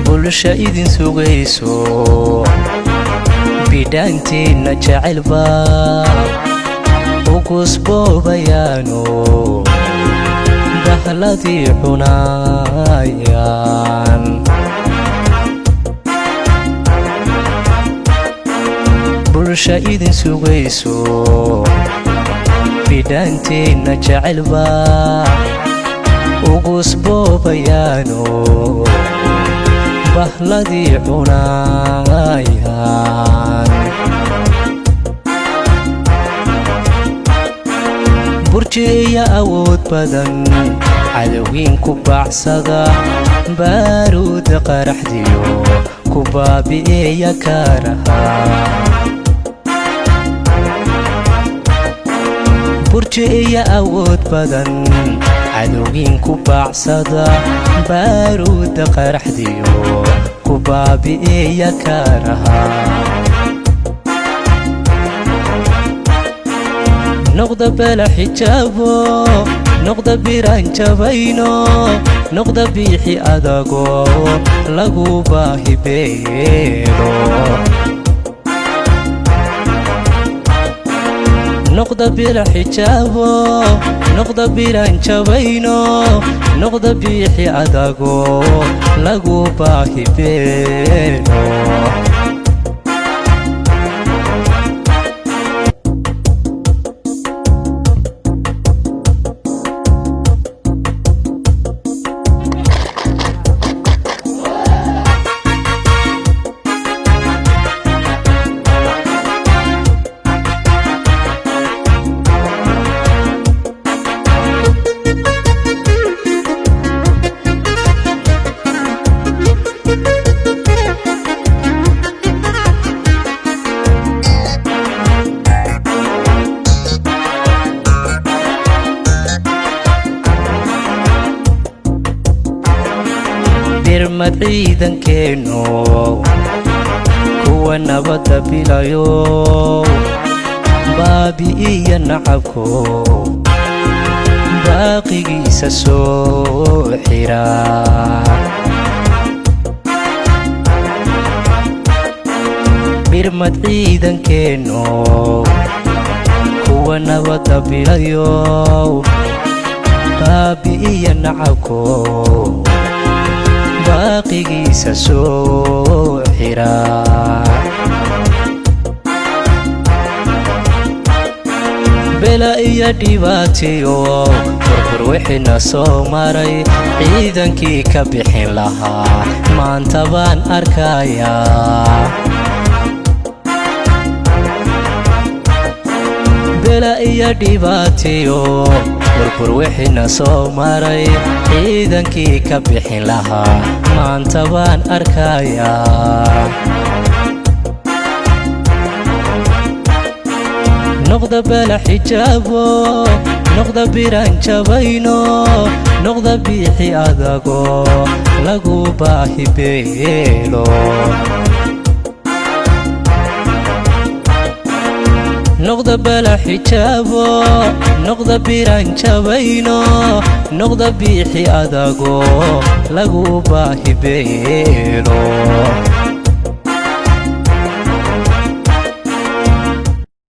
bulsha idin sugayso bidhaantiina jecelba ugusboobayaano bahladii cunayaan bulsha idin sugayso bidhaantiina jecelba ugusboobayaano bahladii cunayaan burjiya awood badan cadowgiin ku baacsada baaruuda qaraxdiyo ku baabi'eeya kaaraha burjiya awood badan cadowgiin ku baacsada baaruuda qaraxdiyo ku baabi'eeya kaaraha noqda bala xijaabo noqda biraan jabayno noqda biixi adago lagu baahibeelo noqda bila xijaabo noqda biraan jabayno noqda biixi adago lagu baahibeelo birmad ciidankeeno kuwa nabadda bilayo baabi'iya nacabko baaqigiisa soo xira birmad ciidankeeno kuwa nabadda bilayo baabi'iya nacabko baaqigiisa soo xira bela iyo dhibaatiyo burbur wixina soo maray ciidankii ka bixin lahaa maanta baan arkayaa bela iyo dhibaatiyo burbur wixina soo maray ciidankii ka bixin lahaa maanta baan arkayaa noqda bala xijaabo noqda biraan jabayno noqda biixi adago lagu baahibeelo noqda bala xijaabo noqda biraan jabayno noqda biixi adago lagu baahibeelo